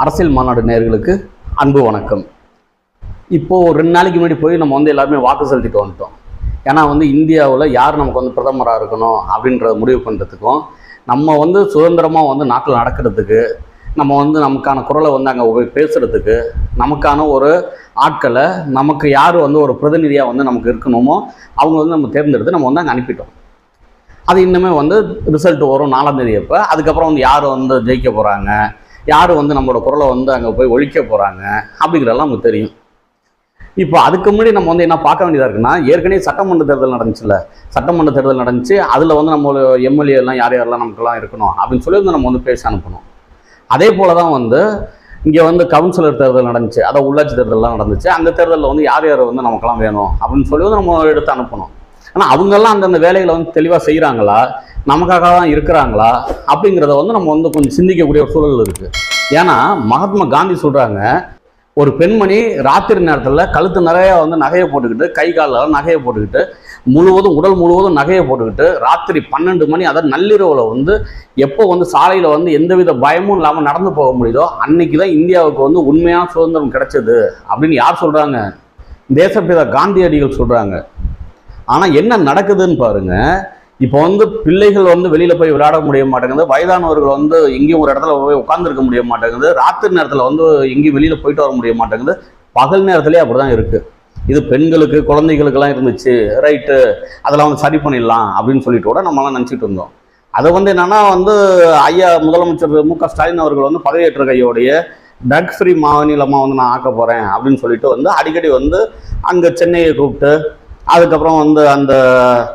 அரசியல் மாநாடு நேயர்களுக்கு அன்பு வணக்கம். இப்போது 2 நாளைக்கு முன்னாடி போய் நம்ம எல்லாருமே வாக்கு செலுத்திட்டு வந்துட்டோம். ஏன்னா இந்தியாவில் யார் நமக்கு பிரதமராக இருக்கணும் அப்படின்றத முடிவு பண்ணுறதுக்கும், நம்ம சுதந்திரமாக நாட்டில் நடக்கிறதுக்கு, நம்ம நமக்கான குரலை அங்கே போய் பேசுகிறதுக்கு, நமக்கான ஒரு ஆட்களை நமக்கு யார் ஒரு பிரதிநிதியாக நமக்கு இருக்கணுமோ அவங்க நம்ம தேர்ந்தெடுத்து நம்ம அங்கே அனுப்பிட்டோம். அது இன்னுமே ரிசல்ட் வரும் 4ஆம் தேதி அப்போ. அதுக்கப்புறம் யார் ஜெயிக்க போகிறாங்க, யார் நம்மளோட குரலை அங்கே போய் ஒழிக்க போகிறாங்க அப்படிங்கிறதெல்லாம் நமக்கு தெரியும். இப்போ அதுக்கு முன்னாடி நம்ம என்ன பார்க்க வேண்டியதாக இருக்குன்னா, ஏற்கனவே சட்டமன்ற தேர்தல் நடந்துச்சுல்ல, சட்டமன்ற தேர்தல் நடந்துச்சு. அதில் நம்ம எம்எல்ஏ எல்லாம் யார் யாரெல்லாம் நமக்குலாம் இருக்கணும் அப்படின்னு சொல்லி நம்ம பேச அனுப்பணும். அதே போல் தான் இங்கே கவுன்சிலர் தேர்தல் நடந்துச்சு, அதாவது உள்ளாட்சி தேர்தல்லாம் நடந்துச்சு. அந்த தேர்தலில் யார் யார் நமக்கெல்லாம் வேணும் அப்படின்னு சொல்லி நம்ம எடுத்து அனுப்பணும். ஆனால் அவங்கெல்லாம் அந்தந்த வேலைகளை தெளிவாக செய்கிறாங்களா, நமக்காக தான் இருக்கிறாங்களா அப்படிங்கிறத நம்ம கொஞ்சம் சிந்திக்கக்கூடிய ஒரு சூழல் இருக்குது. ஏன்னா மகாத்மா காந்தி சொல்கிறாங்க, ஒரு பெண்மணி ராத்திரி நேரத்தில் கழுத்து நிறையா நகையை போட்டுக்கிட்டு, கை காலில் நகையை போட்டுக்கிட்டு, உடல் முழுவதும் நகையை போட்டுக்கிட்டு ராத்திரி 12 மணி, அதாவது நள்ளிரவில் எப்போ சாலையில் எந்தவித பயமும் இல்லாமல் நடந்து போக முடியுதோ அன்னைக்கு தான் இந்தியாவுக்கு உண்மையான சுதந்திரம் கிடைச்சது அப்படின்னு யார் சொல்கிறாங்க? தேசப்பிதா காந்தியடிகள் சொல்கிறாங்க. ஆனால் என்ன நடக்குதுன்னு பாருங்க. இப்போ பிள்ளைகள் வெளியில் போய் விளையாட முடிய மாட்டேங்குது, வயதானவர்கள் எங்கேயும் ஒரு இடத்துல போய் உட்காந்துருக்க முடிய மாட்டேங்குது, ராத்திரி நேரத்தில் எங்கேயும் வெளியில் போயிட்டு வர முடிய மாட்டேங்குது, பகல் நேரத்துலேயே அப்படி தான் இருக்குது. இது பெண்களுக்கு குழந்தைகளுக்கெல்லாம் இருந்துச்சு, ரைட்டு, அதெல்லாம் சரி பண்ணிடலாம் அப்படின்னு சொல்லிட்டு கூட நம்மளாம் நினச்சிட்டு இருந்தோம். அதை என்னென்னா ஐயா முதலமைச்சர் மு.க. ஸ்டாலின் அவர்கள் பதவியேற்ற கையோடைய ட்ரக் ஃப்ரீ மாநிலமாக நான் ஆக்க போகிறேன் அப்படின்னு சொல்லிட்டு அடிக்கடி அங்கே சென்னையை கூப்பிட்டு, அதுக்கப்புறம் அந்த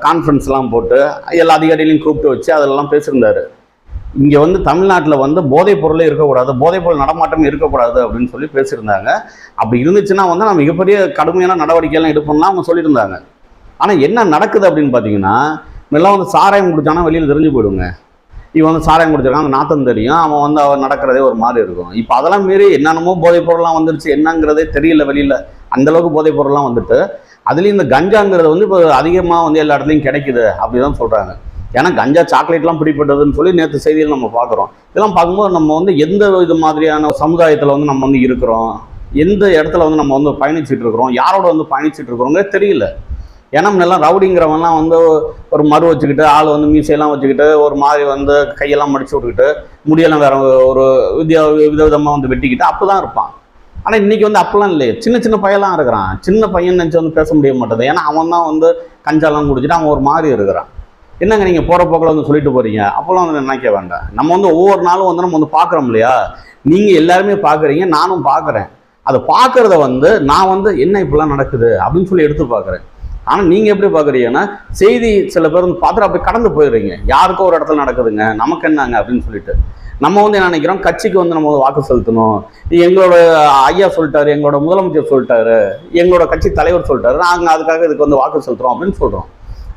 கான்ஃபரன்ஸ்லாம் போட்டு எல்லா அதிகாரிகளையும் கூப்பிட்டு வச்சு அதெல்லாம் பேசியிருந்தார். இங்கே தமிழ்நாட்டில் போதைப் பொருளே இருக்கக்கூடாது, போதைப் பொருள் நடமாட்டம் இருக்கக்கூடாது அப்படின்னு சொல்லி பேசியிருந்தாங்க. அப்படி இருந்துச்சுன்னா நம்ம மிகப்பெரிய கடுமையான நடவடிக்கையெல்லாம் எடுப்போம்னா அவங்க சொல்லியிருந்தாங்க. ஆனால் என்ன நடக்குது அப்படின்னு பார்த்தீங்கன்னா, எல்லாம் சாராயம் குடிச்சானா வெளியில் தெரிஞ்சு போயிடுங்க. இவன் சாராயம் குடிச்சிருக்கான், அந்த நாத்தம் தெரியும், அவன் அவன் நடக்கிறதே ஒரு மாதிரி இருக்கும். இப்போ அதெல்லாம் மீறி என்னென்னமோ போதைப் பொருள்லாம் வந்துருச்சு, என்னங்கிறதே தெரியல வெளியில். அந்தளவுக்கு போதைப் பொருள்லாம் வந்துட்டு, அதுலேயும் இந்த கஞ்சாங்கிறது இப்போ அதிகமாக எல்லா இடத்துலையும் கிடைக்குது அப்படி தான் சொல்கிறாங்க. ஏன்னா கஞ்சா சாக்லேட்லாம் பிடிப்பட்டதுன்னு சொல்லி நேற்று செய்தியில் நம்ம பார்க்குறோம். இதெல்லாம் பார்க்கும்போது நம்ம எந்த இது மாதிரியான சமுதாயத்தில் நம்ம இருக்கிறோம், எந்த இடத்துல நம்ம பயணிச்சுட்டு இருக்கிறோம், யாரோட பயணிச்சுட்டு இருக்கிறோங்க தெரியல. ஏன்னா முன்னெல்லாம் ரவுடிங்கிறவன்லாம் ஒரு மறு வச்சுக்கிட்டு, ஆள் மீசையெல்லாம் வச்சுக்கிட்டு, ஒரு மாதிரி கையெல்லாம் மடிச்சு விட்டுக்கிட்டு, முடியெல்லாம் வேற ஒரு விதவிதமாக வெட்டிக்கிட்டு அப்போ தான் இருப்பான். ஆனால் இன்றைக்கி அப்பெல்லாம் இல்லையே, சின்ன சின்ன பையெல்லாம் இருக்கிறான். சின்ன பையன் நினச்சி பேச முடிய மாட்டேது. ஏன்னா அவன் தான் கஞ்சாலாம் குடிச்சிட்டு அவன் ஒரு மாதிரி இருக்கிறான். என்னங்க நீங்கள் போகிற போக்கில் சொல்லிட்டு போகிறீங்க அப்போல்லாம் நினைக்க வேண்டாம். நம்ம ஒவ்வொரு நாளும் நம்ம பார்க்குறோம் இல்லையா, நீங்கள் எல்லாருமே பார்க்குறீங்க, நானும் பார்க்குறேன். அதை பார்க்குறத நான் என்ன இப்படிலாம் நடக்குது அப்படின்னு சொல்லி எடுத்து பார்க்குறேன். ஆனால் நீங்கள் எப்படி பார்க்குறீங்கன்னா, செய்தி சில பேர் பார்த்துட்டு அப்படி கடந்து போயிடுறீங்க. யாருக்கோ ஒரு இடத்துல நடக்குதுங்க, நமக்கு என்னங்க அப்படின்னு சொல்லிட்டு. நம்ம என்ன நினைக்கிறோம், கட்சிக்கு நம்ம வாக்கு செலுத்தணும், எங்களோட ஐயா சொல்லிட்டாரு, எங்களோட முதலமைச்சர் சொல்லிட்டாரு, எங்களோட கட்சி தலைவர் சொல்லிட்டாரு, நாங்கள் அதுக்காக இதுக்கு வாக்கு செலுத்துறோம் அப்படின்னு சொல்கிறோம்.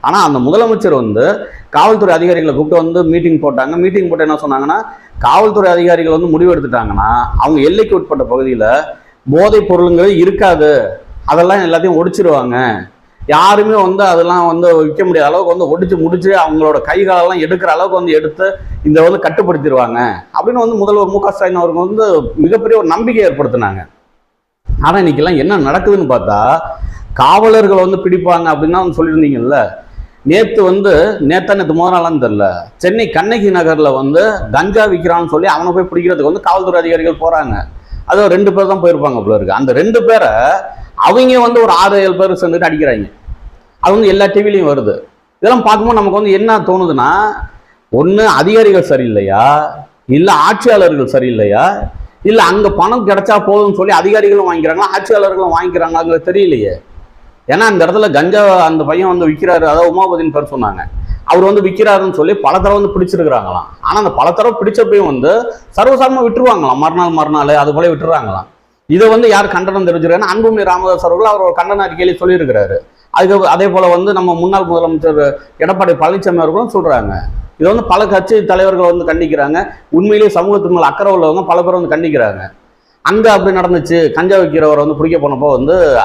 ஆனால் அந்த முதலமைச்சர் காவல்துறை அதிகாரிகளை கூப்பிட்டு மீட்டிங் போட்டாங்க. மீட்டிங் போட்டு என்ன சொன்னாங்கன்னா, காவல்துறை அதிகாரிகள் முடிவு எடுத்துட்டாங்கன்னா அவங்க எல்லைக்கு உட்பட்ட பகுதியில் போதைப் பொருளுங்கிறது இருக்காது, அதெல்லாம் எல்லாத்தையும் ஒடிச்சிருவாங்க, யாருமே அதெல்லாம் விற்க முடியாத அளவுக்கு ஒடிச்சு முடிச்சு அவங்களோட கைகாலெல்லாம் எடுக்கிற அளவுக்கு எடுத்து இந்த கட்டுப்படுத்திடுவாங்க அப்படின்னு முதல்வர் மு.க. ஸ்டாலின் அவர்கள் மிகப்பெரிய ஒரு நம்பிக்கை ஏற்படுத்தினாங்க. ஆனால் இன்னைக்கெல்லாம் என்ன நடக்குதுன்னு பார்த்தா, காவலர்கள் பிடிப்பாங்க அப்படின்னு சொல்லியிருந்தீங்கல்ல, நேற்று முதல் நாளான்னு தெரியல, சென்னை கண்ணகி நகரில் கஞ்சா விற்கிறான்னு சொல்லி அவனை போய் பிடிக்கிறதுக்கு காவல்துறை அதிகாரிகள் போகிறாங்க. அது 2 பேர் தான் போயிருப்பாங்க போல இருக்கு. அந்த 2 பேரை அவங்க ஒரு 6-7 பேர் சேர்ந்துட்டு அடிக்கிறாங்க. அது எல்லா டிவிலையும் வருது. இதெல்லாம் பார்க்கும்போது நமக்கு என்ன தோணுதுன்னா, ஒன்று அதிகாரிகள் சரியில்லையா, இல்லை ஆட்சியாளர்கள் சரியில்லையா, இல்லை அங்கே பணம் கிடைச்சா போதும்னு சொல்லி அதிகாரிகளும் வாங்கிக்கிறாங்களா, ஆட்சியாளர்களும் வாங்கிக்கிறாங்களாங்கிறது தெரியலையே. ஏன்னா அந்த இடத்துல கஞ்சா அந்த பையன் விற்கிறாரு, அதாவது உமாபதினு பேர் சொன்னாங்க, அவர் விற்கிறாருன்னு சொல்லி பல தடவை பிடிச்சிருக்கிறாங்களாம். ஆனால் அந்த பல தடவை பிடிச்சப்பையும் சர்வசாரமாக விட்டுருவாங்களாம், மறுநாள் அது போல விட்டுறாங்களாம். இதை யார் கண்டனம் தெரிஞ்சிருக்காங்கன்னா, அன்புமணி ராமதாஸ் அவர்கள் அவர் ஒரு கண்டன அறிக்கையில சொல்லியிருக்கிறாரு. அதுக்கு அதே போல நம்ம முன்னாள் முதலமைச்சர் எடப்பாடி பழனிசாமி அவர்களும் சொல்றாங்க. இது பல கட்சி தலைவர்கள் கண்டிக்கிறாங்க. உண்மையிலேயே சமூகத்துக்கு மேல அக்கறை உள்ளவங்க பல பேர் கண்டிக்கிறாங்க. அங்கே அப்படி நடந்துச்சு, கஞ்சா வைக்கிறவரை பிடிக்க போனப்போ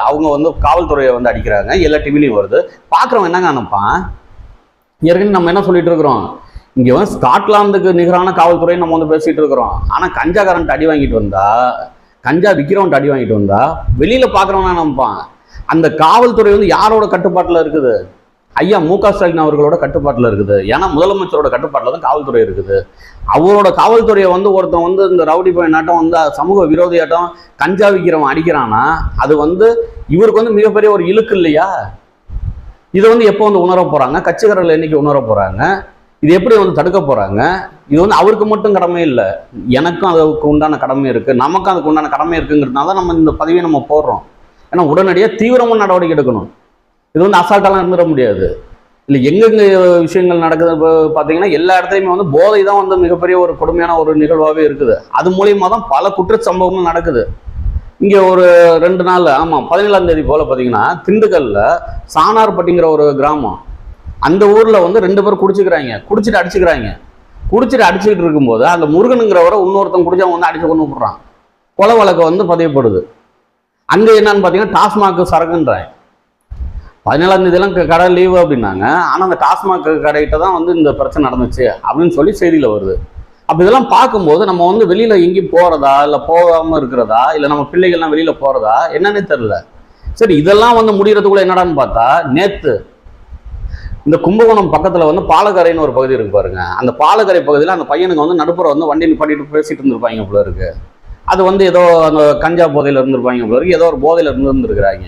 அவங்க காவல்துறையை அடிக்கிறாங்க, எல்லா டிவிலையும் வருது. பார்க்குறவங்க என்னங்க நினைப்பான், ஏற்கனவே நம்ம என்ன சொல்லிட்டு இருக்கிறோம், இங்கே வந்து ஸ்காட்லாந்துக்கு நிகரான காவல்துறை நம்ம வந்து பேசிகிட்டு இருக்கிறோம். ஆனால் கஞ்சாக்காரன்ட்டு அடி வாங்கிட்டு வந்தா, கஞ்சா விற்கிறவன்ட்டு அடி வாங்கிட்டு வந்தா வெளியில் பார்க்குறவனா நினைப்பான். அந்த காவல்துறை வந்து யாரோட கட்டுப்பாட்டில் இருக்குது? ஐயா மு.க. ஸ்டாலின் அவர்களோட கட்டுப்பாட்டில் இருக்குது. ஏன்னா முதலமைச்சரோட கட்டுப்பாட்டில் தான் காவல்துறை இருக்குது. அவரோட காவல்துறையை வந்து ஒருத்தன் வந்து இந்த ரவுடி பையனாட்டம் வந்து சமூக விரோதியாட்டம் கஞ்சா விற்கிறவன் அடிக்கிறான்னா அது வந்து இவருக்கு வந்து மிகப்பெரிய ஒரு இழுக்கு இல்லையா? இதை வந்து எப்போ வந்து உணர போகிறாங்க? கட்சிக்காரர்கள் என்னைக்கு உணர போகிறாங்க? இது எப்படி வந்து தடுக்க போகிறாங்க? இது வந்து அவருக்கு மட்டும் கடமை இல்லை, எனக்கும் அதுக்கு உண்டான கடமை இருக்குது, நமக்கும் அதுக்கு உண்டான கடமை இருக்குங்கிறதுனால தான் நம்ம இந்த பதிவை நம்ம போடுறோம். ஏன்னா உடனடியாக தீவிரமான நடவடிக்கை எடுக்கணும். இது வந்து அசால்ட்டாலாம் இருந்துட முடியாது. இல்லை எங்கெங்க விஷயங்கள் நடக்குது பார்த்தீங்கன்னா எல்லா இடத்துலையுமே வந்து போதை தான் வந்து மிகப்பெரிய ஒரு கொடுமையான ஒரு நிகழ்வாகவே இருக்குது. அது மூலியமாக தான் பல குற்றச்சம்பவங்களும் நடக்குது. இங்கே ஒரு 2 நாள், ஆமாம் 17ஆம் தேதி போல் பார்த்தீங்கன்னா திண்டுக்கல்ல சானார்பட்டிங்கிற ஒரு கிராமம், அந்த ஊரில் வந்து 2 பேர் குடிச்சிட்டு அடிச்சுக்கிட்டு இருக்கும்போது அந்த முருகனுங்கிறவரை இன்னொருத்தன் குடிச்சவங்க வந்து அடிச்சு கொண்டு விடுறான். கொலை வழக்கு வந்து பதியப்படுது. அங்கே என்னன்னு பார்த்தீங்கன்னா டாஸ்மாக் சரக்குன்றாங்க. 17ஆம் தேதியெல்லாம் கடை லீவு அப்படின்னாங்க. ஆனால் அந்த டாஸ்மாக் கடைகிட்ட தான் வந்து இந்த பிரச்சனை நடந்துச்சு அப்படின்னு சொல்லி செய்தியில் வருது. அப்போ இதெல்லாம் பார்க்கும்போது நம்ம வந்து வெளியில் எங்கேயும் போகிறதா, இல்லை போகாமல் இருக்கிறதா, இல்லை நம்ம பிள்ளைகள்லாம் வெளியில் போகிறதா என்னன்னே தெரில. சரி, இதெல்லாம் வந்து முடிகிறதுக்குள்ள என்னடான்னு பார்த்தா நேற்று இந்த கும்பகோணம் பக்கத்தில் வந்து பாலக்கரைன்னு ஒரு பகுதி இருக்கு பாருங்க. அந்த பாலக்கரை பகுதியில் அந்த பையனுக்கு வந்து நடுப்புற வந்து வண்டி நிப்பாட்டிட்டு பேசிட்டு இருந்திருப்பாங்க போல இருக்கு. அது வந்து ஏதோ அந்த கஞ்சா போதையில் இருந்திருப்பாங்க போல இருக்கு, ஏதோ ஒரு போதையில் இருந்திருக்கிறாங்க.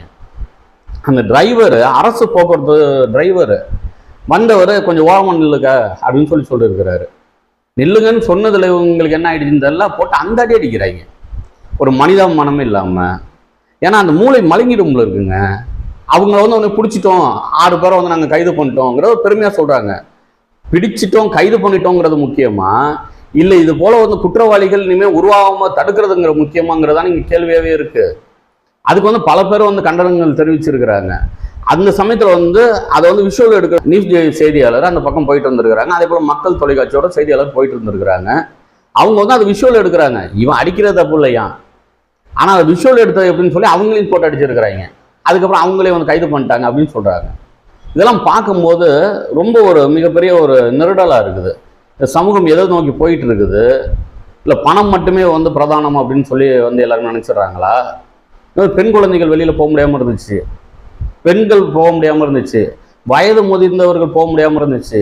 அந்த டிரைவர், அரசு போக்குவரத்து டிரைவர் வந்தவர் கொஞ்சம் ஓரமாக நில்லுங்க அப்படின்னு சொல்லியிருக்கிறாரு. நில்லுங்கன்னு சொன்னதில் உங்களுக்கு என்ன ஆயிடுச்சுன்னு தெரியல, போட்டு அந்த அடி அடிக்கிறாங்க. ஒரு மனித மனமே இல்லாமல். ஏன்னா அந்த மூளை மலங்கிடும்ல இருக்குங்க. அவங்கள வந்து ஒன்று பிடிச்சிட்டோம், 6 பேரை வந்து நாங்கள் கைது பண்ணிட்டோங்கிறத பெருமையாக சொல்கிறாங்க. பிடிச்சிட்டோம் கைது பண்ணிட்டோங்கிறது முக்கியமா, இல்லை இது போல் வந்து குற்றவாளிகள் இனிமேல் உருவாகாமல் தடுக்கிறதுங்கிற முக்கியமாங்கிறதான் இங்கே கேள்வியாகவே இருக்குது. அதுக்கு வந்து பல பேர் வந்து கண்டனங்கள் தெரிவிச்சிருக்கிறாங்க. அந்த சமயத்தில் வந்து அதை வந்து விஷுவல் எடுக்கிற நியூஸ் செய்தியாளர் அந்த பக்கம் போயிட்டு வந்திருக்கிறாங்க. அதே போல் மக்கள் தொலைக்காட்சியோட செய்தியாளர் போயிட்டு இருந்திருக்கிறாங்க. அவங்க வந்து அது விஷுவல் எடுக்கிறாங்க. இவன் அடிக்கிறது தப்பு இல்லையா, ஆனால் அதை விஷுவல் எடுத்தது எப்படின்னு சொல்லி அவங்களையும் போட்டு அடிச்சிருக்கிறாங்க. அதுக்கப்புறம் அவங்களே வந்து கைது பண்ணிட்டாங்க அப்படின்னு சொல்கிறாங்க. இதெல்லாம் பார்க்கும்போது ரொம்ப ஒரு மிகப்பெரிய ஒரு நெருடலாக இருக்குது. சமூகம் எதை நோக்கி போயிட்டு இருக்குது? இல்லை பணம் மட்டுமே வந்து பிரதானம் அப்படின்னு சொல்லி வந்து எல்லாருமே நினச்சிட்றாங்களா? பெண் குழந்தைகள் வெளியில் போக முடியாமல் இருந்துச்சு, பெண்கள் போக முடியாமல் இருந்துச்சு, வயது முதிர்ந்தவர்கள் போக முடியாமல் இருந்துச்சு.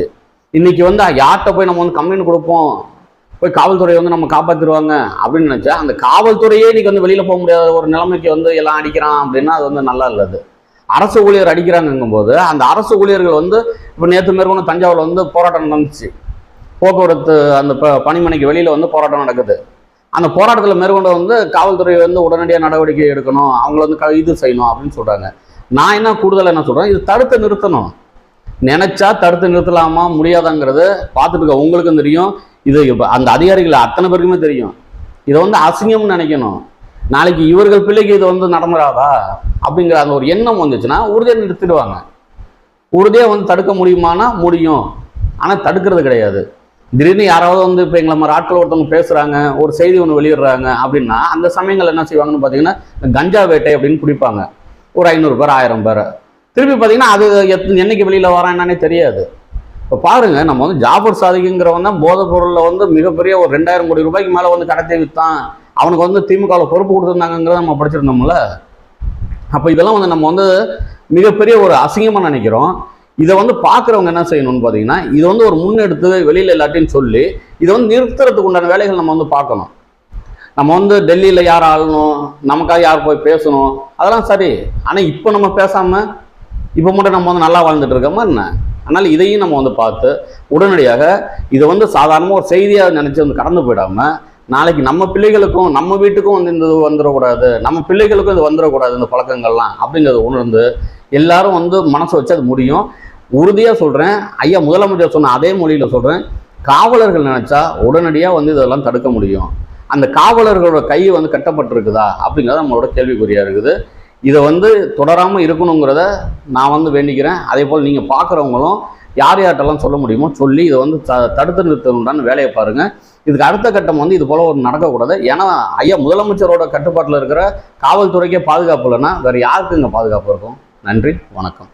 இன்னைக்கு வந்து யார்கிட்ட போய் நம்ம வந்து கம்ப்ளைண்ட் கொடுப்போம், போய் காவல்துறையை வந்து நம்ம காப்பாற்றிடுவாங்க அப்படின்னு நினச்சா அந்த காவல்துறையே இன்னைக்கு வந்து வெளியில் போக முடியாத ஒரு நிலைமைக்கு வந்து எல்லாம் அடிக்கிறான் அப்படின்னா அது வந்து நல்லா இல்லது. அரசு ஊழியர் அடிக்கிறாங்கும் போது அந்த அரசு ஊழியர்கள் வந்து இப்போ நேற்று மேற்கொண்டு தஞ்சாவூரில் வந்து போராட்டம் நடந்துச்சு. போக்குவரத்து அந்த பணிமனைக்கு வெளியில் வந்து போராட்டம் நடக்குது. அந்த போராட்டத்தில் மேற்கொண்டு வந்து காவல்துறை வந்து உடனடியாக நடவடிக்கை எடுக்கணும், அவங்கள வந்து கைது செய்யணும் அப்படின்னு சொல்கிறாங்க. நான் என்ன கூடுதலாக என்ன சொல்கிறேன், இது தடுத்து நிறுத்தணும். நினைச்சா தடுத்து நிறுத்தலாமா முடியாதாங்கிறது பார்த்துட்டு இருக்க உங்களுக்கும் தெரியும், இது அந்த அதிகாரிகள் அத்தனை பேருக்குமே தெரியும். இதை வந்து அசிங்கம்னு நினைக்கணும். நாளைக்கு இவர்கள் பிள்ளைக்கு இது வந்து நடந்துடாதா அப்படிங்கிற அந்த ஒரு எண்ணம் வந்துச்சுன்னா உறுதியாக நிறுத்திடுவாங்க. உறுதியாக வந்து தடுக்க முடியுமானா முடியும், ஆனால் தடுக்கிறது கிடையாது. திடீர்னு யாராவது வந்து இப்போ எங்களை மாதிரி ஆட்கள் ஒருத்தவங்க பேசுகிறாங்க, ஒரு செய்தி ஒன்று வெளியிடுறாங்க அப்படின்னா அந்த சமயங்கள் என்ன செய்வாங்கன்னு பார்த்தீங்கன்னா கஞ்சா வேட்டை அப்படின்னு பிடிப்பாங்க. ஒரு 500 பேர் 1000 பேர் திருப்பி பார்த்தீங்கன்னா அது என்னைக்கு வெளியில் வரான் என்னன்னே தெரியாது. இப்போ பாருங்கள், நம்ம வந்து ஜாஃபர் சாதிக்குங்கிறவன் தான் போதைப் பொருளில் வந்து மிகப்பெரிய ஒரு 2000 கோடி ரூபாய்க்கு மேலே வந்து கடத்தி விற்றான். அவனுக்கு வந்து திமுகவில் பொறுப்பு கொடுத்துருந்தாங்கிறத நம்ம படிச்சிருந்தோம்ல. அப்போ இதெல்லாம் வந்து நம்ம வந்து மிகப்பெரிய ஒரு அசிங்கமாக நினைக்கிறோம். இதை வந்து பார்க்குறவங்க என்ன செய்யணும்னு பார்த்தீங்கன்னா இதை வந்து ஒரு முன்னெடுத்து வெளியில் எல்லாத்தையும் சொல்லி இதை வந்து நிறுத்துறதுக்கு உண்டான வேலைகள் நம்ம வந்து பார்க்கணும். நம்ம வந்து டெல்லியில் யார் ஆளணும், நமக்காக யார் போய் பேசணும், அதெல்லாம் சரி. ஆனால் இப்போ நம்ம பேசாமல் இப்போ மட்டும் நம்ம வந்து நல்லா வாழ்ந்துட்டு இருக்கோமா என்ன? அதனால் இதையும் நம்ம வந்து பார்த்து உடனடியாக இதை வந்து சாதாரணமாக ஒரு செய்தியாக நினச்சி வந்து கடந்து போயிடாமல் நாளைக்கு நம்ம பிள்ளைகளுக்கும் நம்ம வீட்டுக்கும் வந்து இந்த இது வந்துடக்கூடாது, நம்ம பிள்ளைகளுக்கும் இது வந்துடக்கூடாது இந்த பழக்கங்கள்லாம் அப்படிங்கிறத உணர்ந்து எல்லாரும் வந்து மனசை வச்சு அது முடியும். உறுதியாக சொல்கிறேன், ஐயா முதலமைச்சர் சொன்ன அதே மொழியில் சொல்கிறேன், காவலர்கள் நினச்சா உடனடியாக வந்து இதெல்லாம் தடுக்க முடியும். அந்த காவலர்களோட கை வந்து கட்டப்பட்டிருக்குதா அப்படிங்கிறத நம்மளோட கேள்விக்குறியாக இருக்குது. இதை வந்து தொடராமல் இருக்கணுங்கிறத நான் வந்து வேண்டிக்கிறேன். அதே போல் நீங்கள் பார்க்குறவங்களும் யார் யார்கிட்டலாம் சொல்ல முடியுமோ சொல்லி இதை வந்து தடுத்து நிறுத்தணுன்றான்னு வேலையை பாருங்கள். இதுக்கு அடுத்த கட்டம் வந்து இது போல் ஒரு நடக்கக்கூடாது. ஏன்னா ஐயா முதலமைச்சரோட கட்டுப்பாட்டில் இருக்கிற காவல்துறைக்கே பாதுகாப்பு இல்லைன்னா வேறு யாருக்கு இங்கே பாதுகாப்பு இருக்கும்? நன்றி, வணக்கம்.